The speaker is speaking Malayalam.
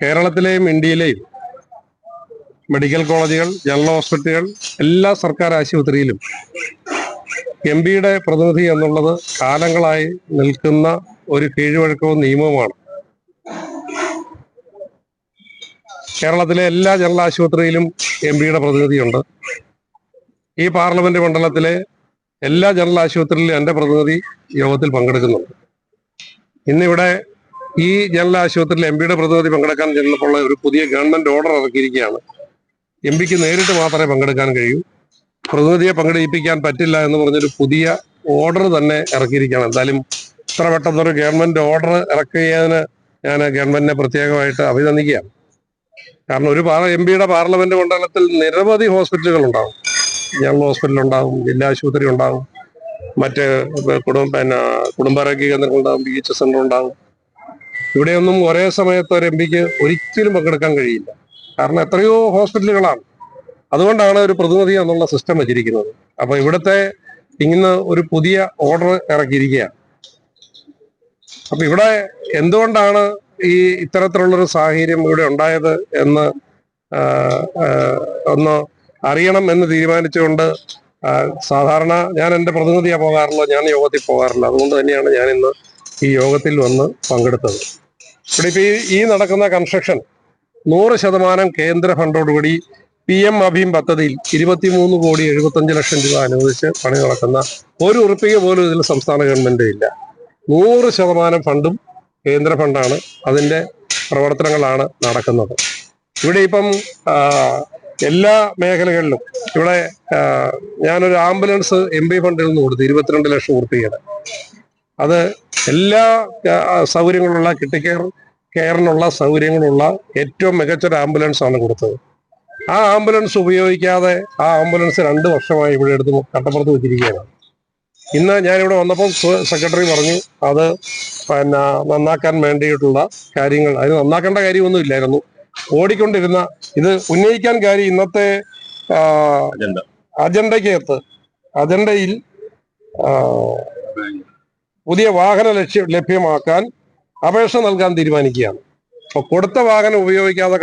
കേരളത്തിലെയും ഇന്ത്യയിലെയും മെഡിക്കൽ കോളേജുകൾ, ജനറൽ ഹോസ്പിറ്റലുകൾ, എല്ലാ സർക്കാർ ആശുപത്രിയിലും എംപിയുടെ പ്രതിനിധി എന്നുള്ളത് കാലങ്ങളായി നിൽക്കുന്ന ഒരു കീഴ്വഴക്കവും നിയമവുമാണ്. കേരളത്തിലെ എല്ലാ ജനറൽ ആശുപത്രിയിലും എംപിയുടെ പ്രതിനിധിയുണ്ട്. ഈ പാർലമെന്റ് മണ്ഡലത്തിലെ എല്ലാ ജനറൽ ആശുപത്രിയിലും എൻ്റെ പ്രതിനിധി യോഗത്തിൽ പങ്കെടുക്കുന്നുണ്ട്. ഇന്നിവിടെ ഈ ജനറൽ ആശുപത്രിയിൽ എംപിയുടെ പ്രതിനിധി പങ്കെടുക്കാൻ ചെന്നപ്പോൾ ഒരു പുതിയ ഗവൺമെന്റ് ഓർഡർ ഇറക്കിയിരിക്കുകയാണ്. എംപിക്ക് നേരിട്ട് മാത്രമേ പങ്കെടുക്കാൻ കഴിയൂ, പ്രതിനിധിയെ പങ്കെടുപ്പിക്കാൻ പറ്റില്ല എന്ന് പറഞ്ഞൊരു പുതിയ ഓർഡർ തന്നെ ഇറക്കിയിരിക്കുകയാണ്. എന്തായാലും ഇത്ര പെട്ടെന്നൊരു ഗവൺമെന്റ് ഓർഡർ ഇറക്കിയതിന് ഞാൻ ഗവൺമെന്റിനെ പ്രത്യേകമായിട്ട് അഭിനന്ദിക്കുകയാണ്. കാരണം ഒരു എംപിയുടെ പാർലമെന്റ് മണ്ഡലത്തിൽ നിരവധി ഹോസ്പിറ്റലുകൾ ഉണ്ടാവും. ജനറൽ ഹോസ്പിറ്റൽ ഉണ്ടാവും, ജില്ലാ ആശുപത്രി ഉണ്ടാവും, മറ്റ് കുടുംബാരോഗ്യ കേന്ദ്രങ്ങൾ ഉണ്ടാവും, PH സെന്റർ ഉണ്ടാവും. ഇവിടെയൊന്നും ഒരേ സമയത്ത് ഒരു എംപിക്ക് ഒരിക്കലും പങ്കെടുക്കാൻ കഴിയില്ല. കാരണം എത്രയോ ഹോസ്പിറ്റലുകളാണ്. അതുകൊണ്ടാണ് ഒരു പ്രതിനിധി എന്നുള്ള സിസ്റ്റം വെച്ചിരിക്കുന്നത്. അപ്പൊ ഇവിടുത്തെ ഇന്ന് ഒരു പുതിയ ഓർഡർ ഇറക്കിയിരിക്കുകയാണ്. അപ്പൊ ഇവിടെ എന്തുകൊണ്ടാണ് ഈ ഇത്തരത്തിലുള്ളൊരു സാഹചര്യം ഇവിടെ ഉണ്ടായത് എന്ന് ഒന്ന് അറിയണം എന്ന് തീരുമാനിച്ചുകൊണ്ട് സാധാരണ ഞാൻ എൻ്റെ പ്രതിനിധിയാണ് പോകാറുള്ളത്, ഞാൻ യോഗത്തിൽ പോകാറില്ല. അതുകൊണ്ട് തന്നെയാണ് ഞാൻ ഇന്ന് ഈ യോഗത്തിൽ വന്ന് പങ്കെടുത്തത്. ഇവിടെ ഇപ്പൊ ഈ നടക്കുന്ന കൺസ്ട്രക്ഷൻ 100% കേന്ദ്ര ഫണ്ടോടുകൂടി PM അഭീം പദ്ധതിയിൽ 23,75,00,000 രൂപ അനുവദിച്ച് പണി നടക്കുന്ന ഒരു ഉറുപ്പിക പോലും ഇതിൽ സംസ്ഥാന ഗവൺമെന്റ് ഇല്ല. 100% ഫണ്ടും കേന്ദ്ര ഫണ്ടാണ്. അതിന്റെ പ്രവർത്തനങ്ങളാണ് നടക്കുന്നത്. ഇവിടെ ഇപ്പം എല്ലാ മേഖലകളിലും ഇവിടെ ഞാനൊരു ആംബുലൻസ് MP ഫണ്ടിൽ നിന്ന് കൊടുത്തു 22 ലക്ഷം ഉറുപ്പികയുടെ. അത് എല്ലാ സൗകര്യങ്ങളുള്ള കെയറിനുള്ള സൗകര്യങ്ങളുള്ള ഏറ്റവും മികച്ചൊരു ആംബുലൻസ് ആണ് കൊടുത്തത്. ആ ആംബുലൻസ് ഉപയോഗിക്കാതെ ആ ആംബുലൻസ് 2 വർഷമായി ഇവിടെ എടുത്ത് കട്ടപ്പുറത്ത് വെച്ചിരിക്കുകയാണ്. ഇന്ന് ഞാനിവിടെ വന്നപ്പോൾ സെക്രട്ടറി പറഞ്ഞു അത് നന്നാക്കാൻ വേണ്ടിയിട്ടുള്ള കാര്യങ്ങൾ, അതിന് നന്നാക്കേണ്ട കാര്യമൊന്നും ഇല്ലായിരുന്നു. ഓടിക്കൊണ്ടിരുന്ന ഇത് ഉന്നയിക്കാൻ കാര്യം ഇന്നത്തെ അജണ്ടയിൽ പുതിയ വാഹന ലഭ്യമാക്കാൻ അപേക്ഷ നൽകാൻ തീരുമാനിക്കുകയാണ്. അപ്പൊ കൊടുത്ത വാഹനം ഉപയോഗിക്കാതെ